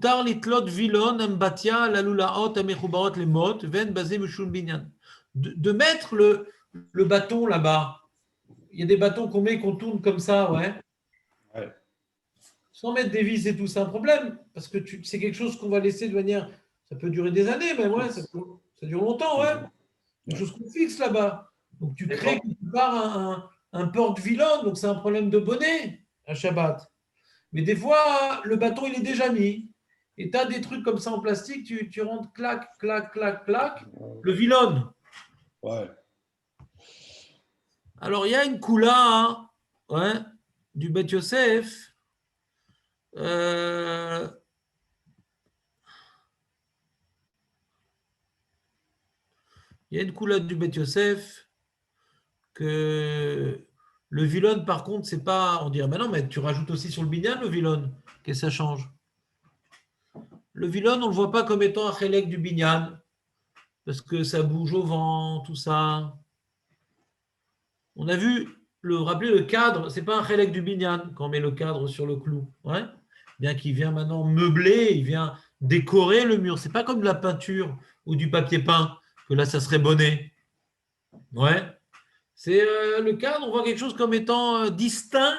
Tar litlot vilon embatia lalulaot amechubaot lemot ven basé meshul binyan. De mettre le bâton là-bas. Il y a des bâtons qu'on met et qu'on tourne comme ça, ouais. Ouais. Sans mettre des vis et tout, c'est un problème. Parce que c'est quelque chose qu'on va laisser de manière. Ça peut durer des années, mais ouais, ça dure longtemps, ouais. Quelque chose qu'on fixe là-bas. Donc tu crées quelque part un porte-vilone, donc c'est un problème de bonnet à Shabbat. Mais des fois, le bâton, il est déjà mis. Et tu as des trucs comme ça en plastique, tu rentres, clac, clac, clac, clac, le vilone. Ouais. Alors, il y a une koula hein, ouais, du Bet Yosef. Il y a une koula du Bet Yosef que le vilone, par contre, c'est pas. On dirait, mais non, mais tu rajoutes aussi sur le binyan le vilone. Qu'est-ce que ça change? Le vilone, on ne le voit pas comme étant un chélek du binyan, parce que ça bouge au vent, tout ça. On a vu, rappeler le cadre, c'est pas un chélek du binyan quand on met le cadre sur le clou. Ouais, bien qu'il vient maintenant meubler, il vient décorer le mur. C'est pas comme de la peinture ou du papier peint, que là, ça serait bonnet. Ouais, c'est le cadre, on voit quelque chose comme étant distinct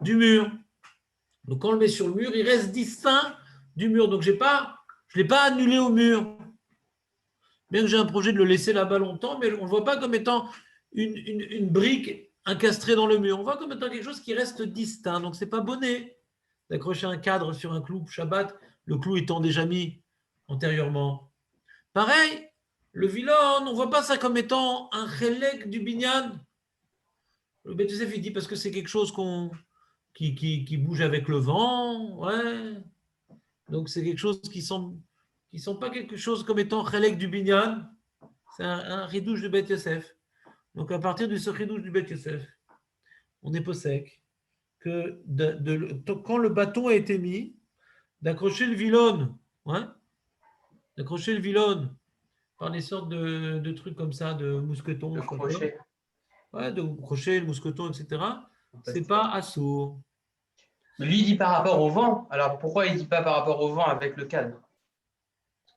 du mur. Donc quand on le met sur le mur, il reste distinct du mur. Donc je ne l'ai pas annulé au mur. Bien que j'ai un projet de le laisser là-bas longtemps, mais on ne le voit pas comme étant une brique incastrée dans le mur. On voit comme étant quelque chose qui reste distinct. Donc ce n'est pas bonnet d'accrocher un cadre sur un clou Shabbat, le clou étant déjà mis antérieurement. Pareil, le vilon, on ne voit pas ça comme étant un chélek du binyan. Le Bet Yosef, il dit parce que c'est quelque chose qui bouge avec le vent. Ouais. Donc c'est quelque chose qui ne sont pas quelque chose comme étant chélek du binyan. C'est un ridouche du Bet Yosef. Donc à partir de ce ridouche du Bet Yosef, on est possèque que quand le bâton a été mis, d'accrocher le vilone, ouais, d'accrocher le vilone par des sortes de trucs comme ça, de mousquetons, de crochet. Ouais, de crochet, le mousqueton, etc. C'est pas assourd. Mais lui, il dit par rapport au vent. Alors pourquoi il ne dit pas par rapport au vent avec le cadre?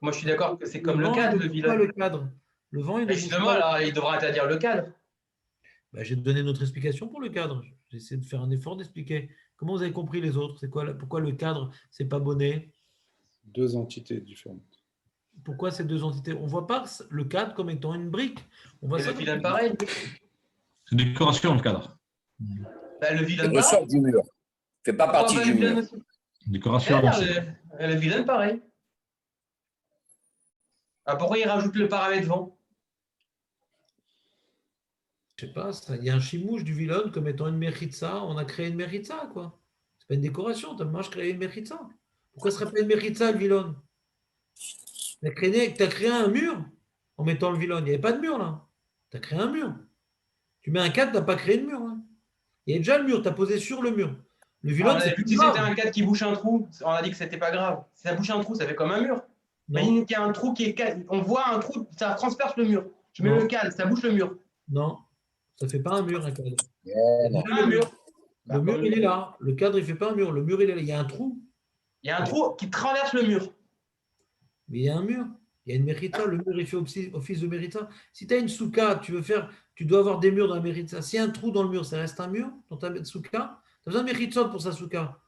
Moi, je suis d'accord que c'est comme le cadre, le vilone. Le cadre. Le vent, il ne bouge justement, pas. alors, il devra interdire le cadre. Ben, j'ai donné notre explication pour le cadre. J'ai essayé de faire un effort d'expliquer. Comment vous avez compris les autres? C'est quoi, pourquoi le cadre, c'est pas bonnet? Deux entités différentes. Pourquoi ces deux entités? On ne voit pas le cadre comme étant une brique. On voit Et ça le vilone, pareil. C'est une décoration, le cadre. Ben, le vilone, Il ressort du mur. Il ne fait pas partie du mur. Décoration. Le vilone, pareil. Ah, pourquoi il rajoute le paramètre vent? Je sais pas, il y a un chimouche du vilone comme étant une méritza. On a créé une méritza, quoi. C'est pas une décoration. Tu as créé une méritza. Pourquoi ce serait pas une méritza, le vilone? Tu as créé un mur en mettant le vilone. Il n'y avait pas de mur, là. Tu as créé un mur. Tu mets un cadre, tu n'as pas créé de mur. Hein. Il y a déjà le mur, tu as posé sur le mur. Le vilone, c'est plus si grave. c'était un cadre qui bouche un trou, on a dit que c'était pas grave. Si ça bouche un trou, ça fait comme un mur. Mais il y a un trou qui est. On voit un trou, ça transperce le mur. Je mets le cadre, ça bouche le mur. Non, ça ne fait pas un mur, un cadre. Un mur. Le mur, il est là. Le cadre, il ne fait pas un mur. Le mur, il est là. Il y a un trou. Il y a un trou qui traverse le mur. Mais il y a un mur. Il y a une mérita. Le mur, il fait office de mérita. Si tu as une souka, tu dois avoir des murs dans la mérita. S'il y a un trou dans le mur, ça reste un mur dans ta souka. Tu as besoin de méritzot pour sa souka.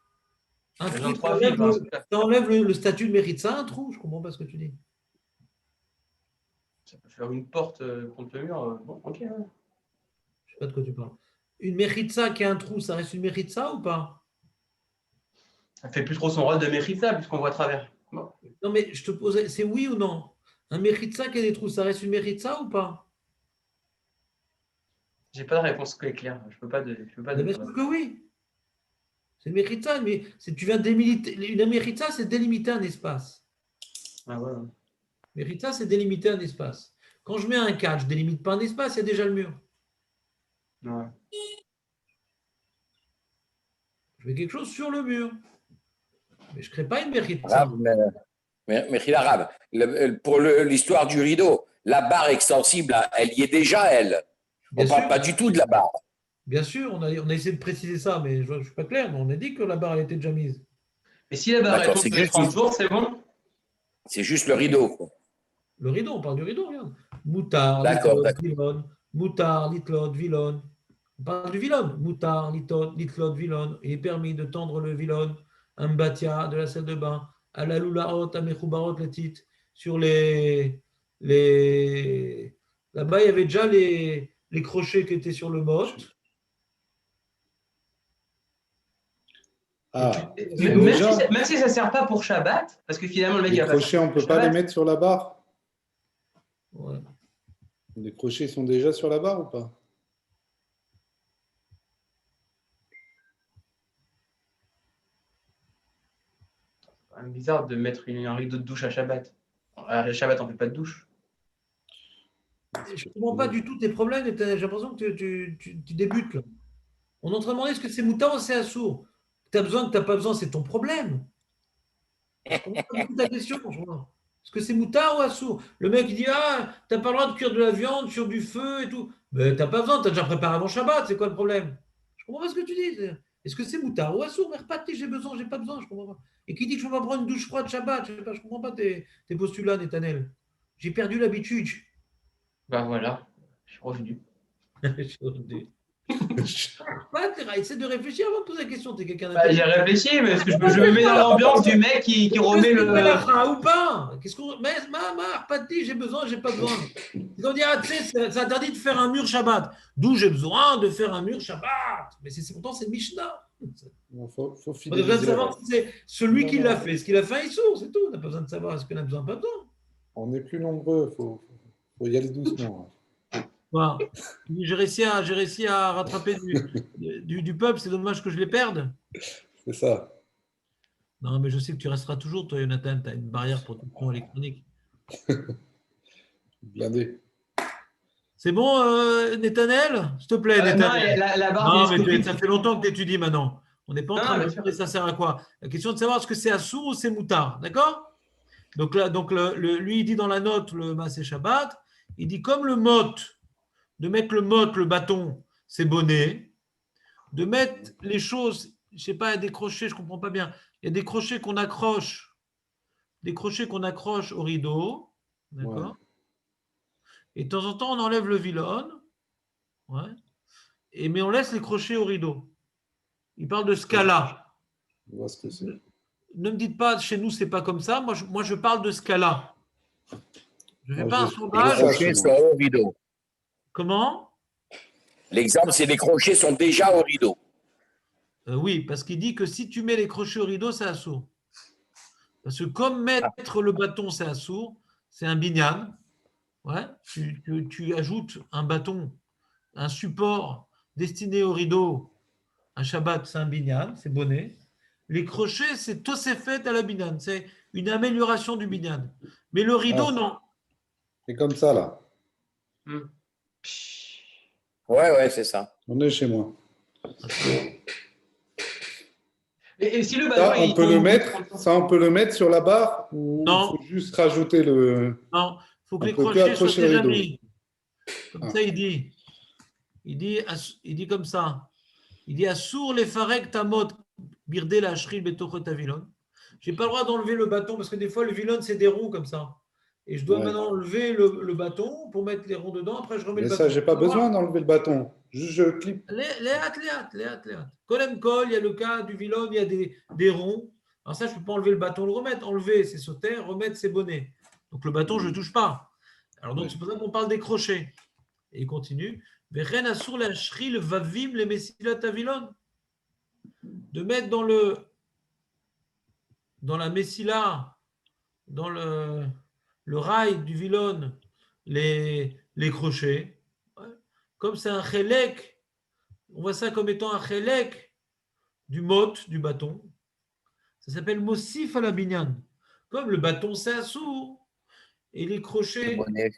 Un trou, ça enlève le statut de méritza, un trou. Je ne comprends pas ce que tu dis. Ça peut faire une porte contre le mur. Bon, ok. Ouais. Je ne sais pas de quoi tu parles. Une méritza qui a un trou, ça reste une méritza ou pas? Ça fait plus trop son rôle de méritza puisqu'on voit à travers. Bon. Non, mais je te pose, c'est oui ou non? Un méritza qui a des trous, ça reste une méritza ou pas? J'ai pas de réponse claire. Je peux pas. Bien sûr que oui. C'est une méritza, mais tu viens délimiter. Une méritza, c'est délimiter un espace. Ah ouais. Méritza, c'est délimiter un espace. Quand je mets un cadre, je ne délimite pas un espace, il y a déjà le mur. Ouais. Je mets quelque chose sur le mur. Mais je ne crée pas une méritza. Mais Arabe, pour l'histoire du rideau, la barre extensible, elle y est déjà, elle. On ne parle pas du tout de la barre. Bien sûr, on a essayé de préciser ça, mais je ne suis pas clair, mais on a dit que la barre elle était déjà mise. Et si la barre elle D'accord, tombe c'est sur les juste- 30 jours, c'est bon? C'est juste le rideau, quoi. Le rideau, on parle du rideau, regarde. Moutard, D'accord, litlot, d'accord. vilon. Moutard, litlot, vilon. On parle du vilon. Moutard, litlot, vilon. Il est permis de tendre le vilon, un batia de la salle de bain, à la loulaot, à mechoubarot, les titres, sur les... Là-bas, il y avait déjà les crochets qui étaient sur le mot. Ah, Mais déjà, Même si ça ne sert pas pour Shabbat, parce que finalement, le mec, il les va pas crochets, on faire peut pas les Shabbat. mettre sur la barre? Ouais. Les crochets sont déjà sur la barre ou pas? C'est quand même bizarre de mettre un rideau de douche à Shabbat. À Shabbat, on ne fait pas de douche. Je ne comprends pas du tout tes problèmes. J'ai l'impression que tu débutes là. On est en train de demander est-ce que c'est moutarde ou c'est assourd. Tu as besoin, tu n'as pas besoin, c'est ton problème. Je comprends pas du tout ta question. Est-ce que c'est moutard ou assourd? Le mec il dit ah, tu n'as pas le droit de cuire de la viande sur du feu et tout. Mais tu n'as pas besoin, tu as déjà préparé avant Shabbat, c'est quoi le problème? Je comprends pas ce que tu dis. Est-ce que c'est moutard ou assourd? Mais pas j'ai besoin, j'ai pas besoin, je comprends pas. Et qui dit que je ne peux pas prendre une douche froide Shabbat? Je sais pas, je comprends pas tes postulats, Netanel. J'ai perdu l'habitude. Ben voilà, je suis revenu. Essaie de réfléchir avant de poser la question. Tu es quelqu'un Bah, j'ai d'intelligent. réfléchi, mais est-ce que je me mets dans l'ambiance du mec qui remet Est-ce que c'est le. Melacha ou pas? Qu'est-ce qu'on. Mais pas de dit, j'ai besoin, j'ai pas besoin. Ils ont dit, ah, tu sais, c'est interdit de faire un mur Shabbat. D'où j'ai besoin de faire un mur Shabbat. Mais pourtant, c'est Mishnah. Il faut On a besoin de fidéliser la savoir barre. si c'est celui Non, qui non. l'a fait. Ce qu'il a fait, il sourd, c'est tout. On n'a pas besoin de savoir est-ce qu'on a besoin, pas besoin. On est plus nombreux, faut y aller doucement. Voilà. J'ai réussi à rattraper du peuple. C'est dommage que je les perde. C'est ça. Non, mais je sais que tu resteras toujours, toi, Jonathan. Tu as une barrière protection électronique. Blindé. C'est bon, Netanel? S'il te plaît, Non, Netanel. la barre Non, mais télescopique. ça fait longtemps que tu étudies maintenant. On n'est pas en Non, train bien de sûr. demander ça sert à quoi. La question est de savoir est-ce que c'est assourd ou c'est moutard. D'accord? Donc, là, lui, il dit dans la note, le Massé Shabbat, il dit comme le mot, de mettre le bâton, c'est bonnet. De mettre les choses, je ne sais pas, il y a des crochets, je ne comprends pas bien. Il y a des crochets qu'on accroche au rideau. D'accord? Ouais. Et de temps en temps, on enlève le vilon. Ouais. Mais on laisse les crochets au rideau. Il parle de scala. On voit ce que c'est. Ne me dites pas, chez nous, c'est pas comme ça. Moi, je parle de scala. Je ne fais Moi, pas un Les sondage. ça, chez crochets sont moi. au rideau. Comment? L'exemple, c'est les crochets sont déjà au rideau. Oui, parce qu'il dit que si tu mets les crochets au rideau, c'est assourd. Parce que comme mettre le bâton, c'est assourd, c'est un binyan. Ouais. Tu ajoutes un bâton, un support destiné au rideau. Un Shabbat, c'est un binyan, c'est bonnet. Les crochets, c'est tosefet à la binyan. C'est une amélioration du binyan. Mais le rideau, Ah. non. C'est comme ça, là. Ouais, c'est ça. On est chez moi. Et si le bâton, Ça, on il peut tombe- le mettre sur la barre ou Non. il faut juste rajouter le. Non, il faut que On les peut que crochets soient accrocher le déjà rideau. mis. Comme ça, il dit. Il dit comme ça. Il dit Assour les farek tamot birdé la shril betochet avilon. Je n'ai pas le droit d'enlever le bâton parce que des fois, le vilon, c'est des ronds comme ça. Et je dois Ouais. maintenant enlever le bâton pour mettre les ronds dedans. Après, je remets Mais le bâton. ça, j'ai pas besoin d'enlever le bâton. Juste, je clip. Léat. Kolem kol, il y a le cas du vilon, il y a des ronds. Alors ça, je ne peux pas enlever le bâton, le remettre. Enlever, c'est sauter, remettre, c'est bonnet. Donc le bâton, je ne touche pas. Alors donc, Oui. c'est pour ça qu'on parle des crochets. Et il continue. Vechen assour la shril vavim les messilat avilon. De mettre dans la messila, dans le rail du vilon, les crochets. Ouais. Comme c'est un chélek, on voit ça comme étant un chélek du mot, du bâton. Ça s'appelle Mossif à la binyan. Comme le bâton, c'est assourd. Et les crochets. Bonnet.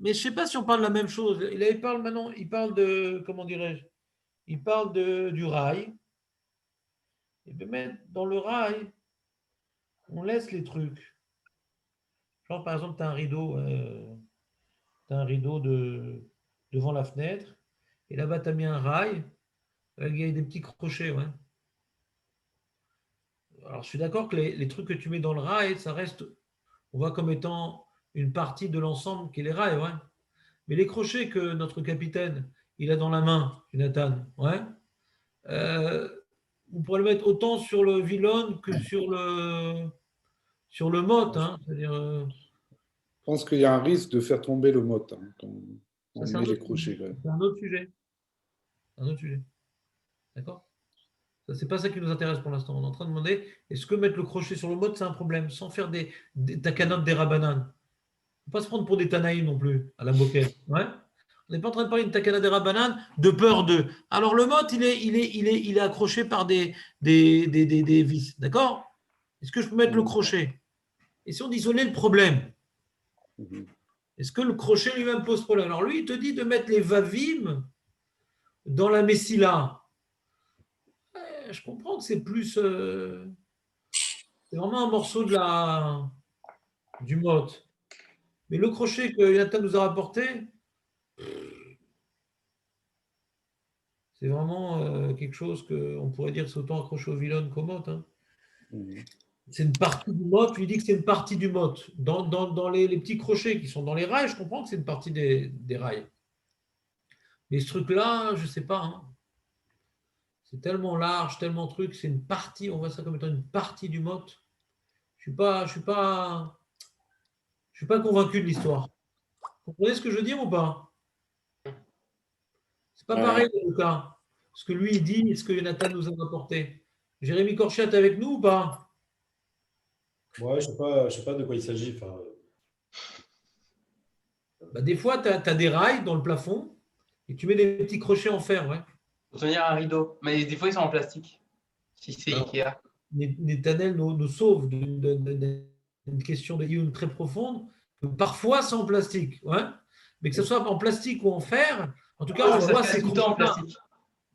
Mais je ne sais pas si on parle de la même chose. Il parle maintenant, il parle de, comment dirais-je, il parle du rail. Et bien mettre dans le rail, on laisse les trucs. Genre, par exemple, tu as un rideau devant la fenêtre, et là-bas, tu as mis un rail, avec des petits crochets, ouais. Alors, je suis d'accord que les trucs que tu mets dans le rail, ça reste, on voit comme étant une partie de l'ensemble qui est les rails, ouais. Mais les crochets que notre capitaine, il a dans la main, Jonathan, ouais, on pourrait le mettre autant sur le Villon que sur le Mott, hein. C'est-à-dire, Je pense qu'il y a un risque de faire tomber le mot hein, quand ça, on c'est un met les autre crochets. sujet. Ouais. C'est un autre sujet. Un autre sujet. D'accord? Ça, c'est pas ça qui nous intéresse pour l'instant. On est en train de demander est-ce que mettre le crochet sur le Mott, c'est un problème, sans faire des takanotes, des rabananes. Il ne faut pas se prendre pour des tanaïs non plus, à la moquette. Ouais. On n'est pas en train de parler d'une takana des rabananes de peur de. Alors le Mott, il est accroché par des vis. D'accord? Est-ce que je peux mettre le crochet? Et si on isolait le problème, Mhm. est-ce que le crochet lui-même pose problème? Alors lui, il te dit de mettre les vavim dans la messila. Je comprends que c'est plus. C'est vraiment un morceau du Mott. Mais le crochet que Jonathan nous a rapporté, c'est vraiment quelque chose qu'on pourrait dire que c'est autant accroché au Villon qu'au Mott. Hein. Mhm. C'est une partie du Mott, lui dit que c'est une partie du Mott. Dans les petits crochets qui sont dans les rails, je comprends que c'est une partie des rails. Mais ce truc-là, je ne sais pas. Hein. C'est tellement large, tellement truc, c'est une partie, on voit ça comme étant une partie du Mott. Je ne suis pas convaincu de l'histoire. Vous comprenez ce que je veux dire ou pas? C'est pas Ouais. pareil, Lucas. Ce que lui il dit et ce que Jonathan nous a apporté. Jérémy Corchette avec nous ou pas? Ouais, je sais pas de quoi il s'agit. Enfin, Bah, des fois, tu as des rails dans le plafond et tu mets des petits crochets en fer. Ouais. Pour tenir un rideau. Mais des fois, ils sont en plastique. Si c'est Alors, Ikea. Netanel nous sauve d'une question de Youn très profonde. Parfois, c'est en plastique. Ouais. Mais que ce soit en plastique ou en fer, en tout cas, on Ça voit se ces fait tout le temps en crochets-là. plastique.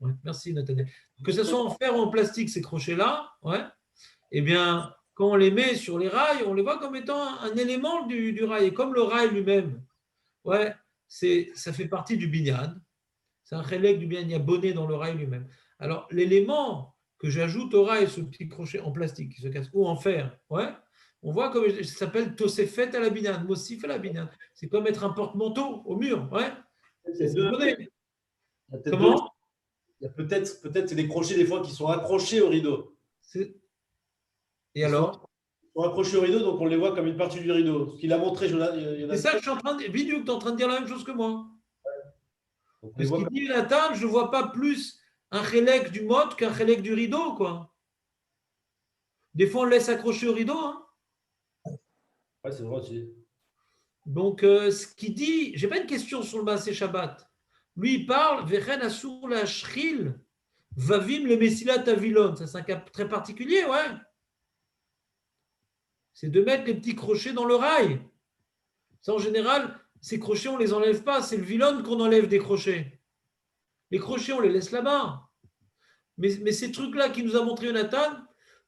Ouais, merci, Nathaniel. Que ce soit en fer ou en plastique, ces crochets-là, ouais, eh bien, quand on les met sur les rails, on les voit comme étant un élément du rail. Et comme le rail lui-même, ouais, ça fait partie du binyan. C'est un relais du binyan. Il y a bonnet dans le rail lui-même. Alors, l'élément que j'ajoute au rail, ce petit crochet en plastique qui se casse, ou en fer, ouais, on voit comme ça s'appelle Tosefet à la binyan, Mossif à la binyan. C'est comme mettre un porte-manteau au mur, ouais. C'est deux- bonnet. il y a peut-être Comment? il y a peut-être des crochets des fois qui sont accrochés au rideau. Et Ils alors? sont accrochés au rideau, donc on les voit comme une partie du rideau. Ce qu'il a montré, C'est ça que je suis en train de. Vidéo que tu es en train de dire la même chose que moi. on les Parce voit qu'il comme- dit Nathan, je ne vois pas plus un chélek du mode qu'un chélek du rideau, quoi. Des fois, on le laisse accrocher au rideau. Hein. Ouais, c'est vrai aussi. Donc, ce qu'il dit, j'ai pas une question sur le Maaseh Shabbat. Lui, il parle Vechen Asur la Shril, Vavim le Messilat Avilon. Ça, c'est un cas très particulier, ouais. C'est de mettre les petits crochets dans le rail. Ça, en général, ces crochets, on ne les enlève pas. C'est le Vilon qu'on enlève des crochets. Les crochets, on les laisse là-bas. Mais ces trucs-là qui nous a montré Jonathan,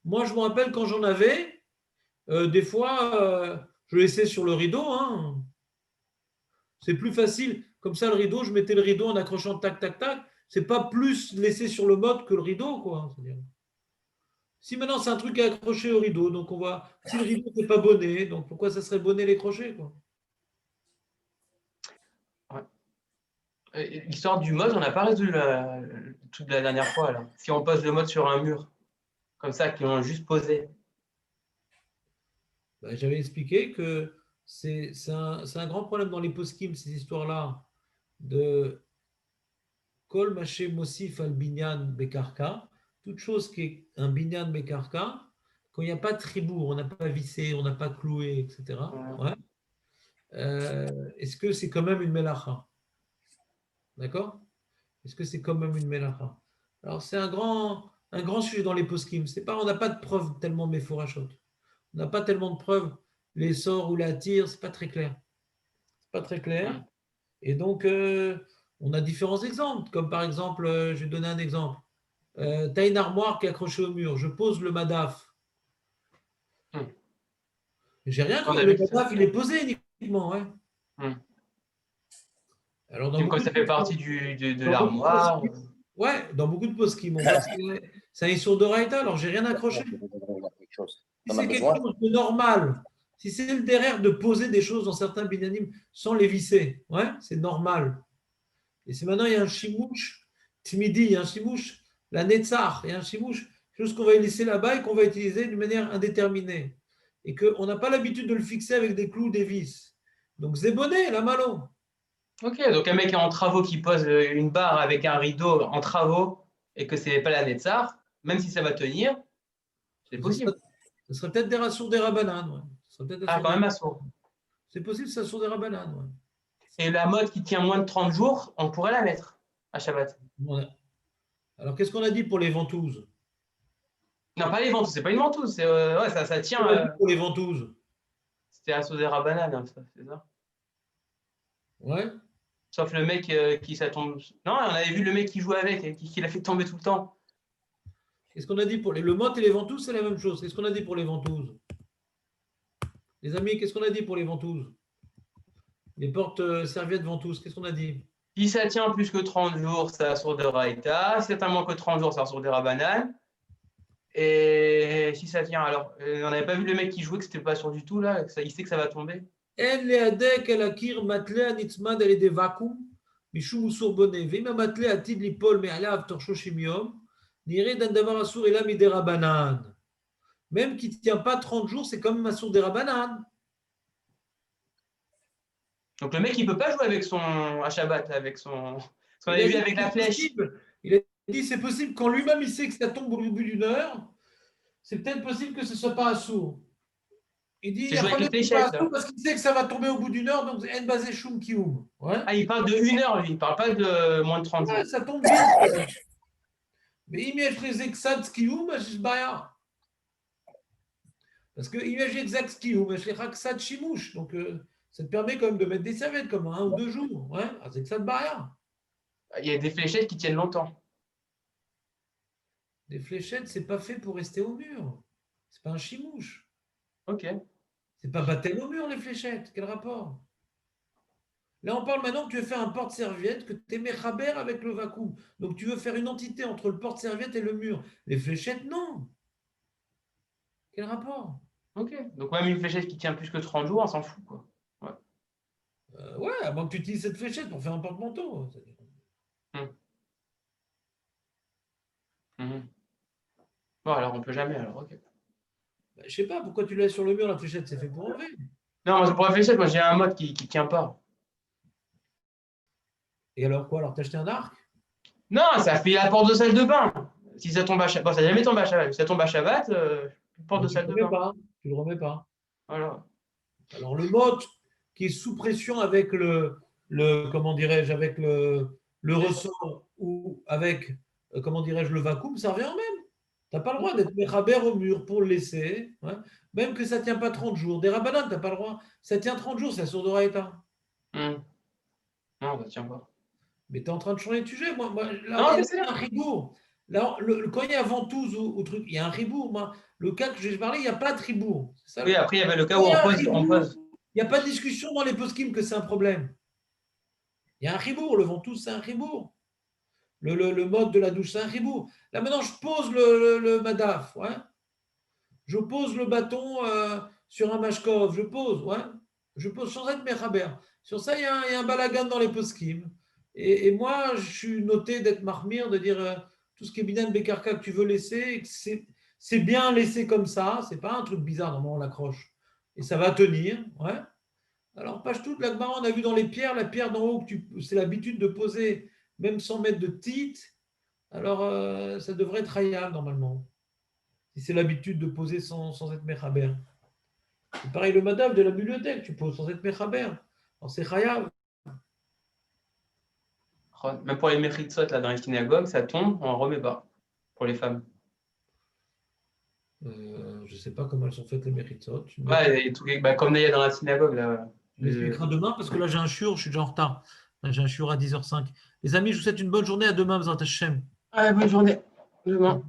moi, je me rappelle quand j'en avais, des fois, je laissais sur le rideau. Hein. C'est plus facile. Comme ça, le rideau, je mettais le rideau en accrochant tac, tac, tac. C'est pas plus laissé sur le mode que le rideau, quoi. C'est-à-dire, si maintenant c'est un truc à accrocher au rideau, donc on voit, si le rideau n'est pas bonné, donc pourquoi ça serait bonné les crochets, quoi? L'histoire du mode, on n'a pas résolu toute la dernière fois. Là. Si on pose le mode sur un mur, comme ça, qu'ils l'ont juste posé. Ben, j'avais expliqué que c'est un grand problème dans les poskim, ces histoires-là, de Kol Maché Mosif al Binyan Bekarka, toute chose qui est un Binyan Bekarka, quand il n'y a pas de tribour, on n'a pas vissé, on n'a pas cloué, etc. Ouais. Est-ce que c'est quand même une melacha? D'accord? Est-ce que c'est quand même une melacha? Alors, c'est un grand sujet dans les poskim. C'est pas, on n'a pas de preuves tellement méphorachot. On n'a pas tellement de preuves. Les sorts ou la tire, c'est pas très clair. C'est pas très clair. Et donc, on a différents exemples. Comme par exemple, je vais donner un exemple. Tu as une armoire qui est accrochée au mur. Je pose le madaf. J'ai rien contre le madaf, il est posé uniquement. Ouais. Alors, Donc, quand ça fait partie de l'armoire. Ouais, dans beaucoup de poskim, on voit que c'est un issur de raïta, alors j'ai rien accroché. chose. Si On a c'est quelque besoin. chose de normal, si c'est le derrière de poser des choses dans certains binyanim sans les visser, ouais, c'est normal. Et c'est maintenant, il y a un chimouche, timidi, il y a un chimouche, la netzach, il y a un chimouche, chose qu'on va laisser là-bas et qu'on va utiliser d'une manière indéterminée. Et qu'on n'a pas l'habitude de le fixer avec des clous, des vis. Donc, zébonné, la malo. Ok, donc un mec en travaux qui pose une barre avec un rideau en travaux et que c'est pas la Netzar, même si ça va tenir, c'est possible. Ce serait peut-être des rations des rabananes. Ouais. Ce serait peut-être Ah, quand même assaut. C'est possible, ça sont des rabananes. Ouais. Et la mode qui tient moins de 30 jours, on pourrait la mettre à Shabbat. Ouais. Alors, qu'est-ce qu'on a dit pour les ventouses? Non, pas les ventouses, c'est pas une ventouse, c'est, ouais, ça Qu'est-ce tient. qu'on a dit pour les ventouses? C'était assaut des rabananes, hein, ça, c'est ça. Ouais. Sauf le mec qui ça tombe. Non, on avait vu le mec qui jouait avec, et qui l'a fait tomber tout le temps. Qu'est-ce qu'on a dit pour le mot et les ventouses, c'est la même chose. Qu'est-ce qu'on a dit pour les ventouses? Les amis, qu'est-ce qu'on a dit pour les ventouses? Les portes serviettes ventouses, qu'est-ce qu'on a dit? Si ça tient plus que 30 jours, c'est assaut de Raïta. Si ça tient moins que 30 jours, c'est assaut des rabananes. Et si ça tient, alors, on n'avait pas vu le mec qui jouait que c'était pas sûr du tout, là, il sait que ça va tomber. En leadek el akir matle anitzmad על ידי ואקום, משום אוסור בונה, ואם המתלה עתיד ליפול מעליו תוך 30 יום, נראה d'un דבר אסור אלא מדי רבנן. Même qui ne tient pas 30 jours, c'est quand même assour des rabananes. Donc le mec, il peut pas jouer avec son à Shabbat, avec son. Ce qu'on avait vu avec la flèche. Il a dit c'est possible quand lui-même il sait que ça tombe au bout d'une heure, c'est peut-être possible que ce ne soit pas assour. Il dit il avec les fléchettes, parce qu'il sait que ça va tomber au bout d'une heure, donc en basé shum kioum. Ouais. Ah, il parle de 1 heure, lui, il parle pas de moins de 30 jours. Ouais, ça tombe vite. Mais image les exats kioum, je baya. Parce que image exact kioum, je les raksat chimouche. Donc ça te permet quand même de mettre des serviettes comme 1 ou 2 jours. Ouais, c'est ça de baya. Il y a des fléchettes qui tiennent longtemps. Des fléchettes, c'est pas fait pour rester au mur. C'est pas un chimouche. Ok. C'est pas battre au mur, les fléchettes. Quel rapport? Là, on parle maintenant que tu veux faire un porte-serviette, que tu es méchaber avec le vacuum. Donc, tu veux faire une entité entre le porte-serviette et le mur. Les fléchettes, non. Quel rapport? Ok. Donc même une fléchette qui tient plus que 30 jours, on s'en fout, quoi. Ouais, à moins que tu utilises cette fléchette pour faire un porte-manteau. Bon, alors on peut jamais, alors, ok. Bah, je sais pas, pourquoi tu l'as sur le mur, la fléchette? C'est fait pour enlever. Non, moi, pour la fléchette, moi j'ai un mode qui tient pas. Et alors quoi? Alors, t'as acheté un arc? Non, ça fait la porte de salle de bain. Si ça tombe à Shabbat, bon, ça n'a jamais tombé à Shabbat. Si ça tombe à Shabbat, porte de salle de bain. Tu le remets pas. Voilà. Alors, le mode qui est sous pression avec comment dirais-je, avec le ressort ou avec, comment dirais-je, le vacuum, ça revient au même. Tu n'as pas le droit d'être méchaber au mur pour le laisser, hein. Même que ça ne tient pas 30 jours. Des rabananes, tu n'as pas le droit. Ça tient 30 jours, c'est la sourde Raïta. Non, ça tient pas. Mais tu es en train de changer de sujet. Moi, là, Non, il y a un ribourg. Là, quand il y a ventouse ou truc, il y a un ribourg. Moi, le cas que j'ai parlé, il n'y a pas de ribourg. Oui, après, il y avait le cas où on pose. Il n'y a pas de discussion dans les poskim que c'est un problème. Il y a un ribourg. Le ventouse, c'est un ribourg. Le mode de la douche, c'est un ribourg. Là, maintenant, je pose le madaf. Ouais. Je pose le bâton sur un mashkov. Je pose, ouais. Je pose sans être mechaber. Sur ça, il y a un balagan dans les poskim. Et moi, je suis noté d'être marmire, de dire tout ce qui est binan bekarka que tu veux laisser, c'est bien laissé comme ça. C'est pas un truc bizarre, normalement, on l'accroche. Et ça va tenir, ouais. Alors, page toute, la Gemara, on a vu dans les pierres, la pierre d'en haut, c'est l'habitude de poser même 100 mètres de titre. Alors, ça devrait être hayal, normalement. Si c'est l'habitude de poser sans être mechaber. C'est pareil le madame de la bibliothèque, tu poses sans être mechaber. Alors, c'est hayal. Même pour les mechitzot là dans les synagogues, ça tombe, on ne remet pas pour les femmes. Je ne sais pas comment elles sont faites les méritzot. Ouais, comme il y a dans la synagogue. Là. Je l'expliquerai demain parce que là j'ai un shiur, je suis déjà en retard. J'ai un shiur à 10h05. Les amis, je vous souhaite une bonne journée. À demain, Bezrat Hashem. Ouais, bonne journée. Demain.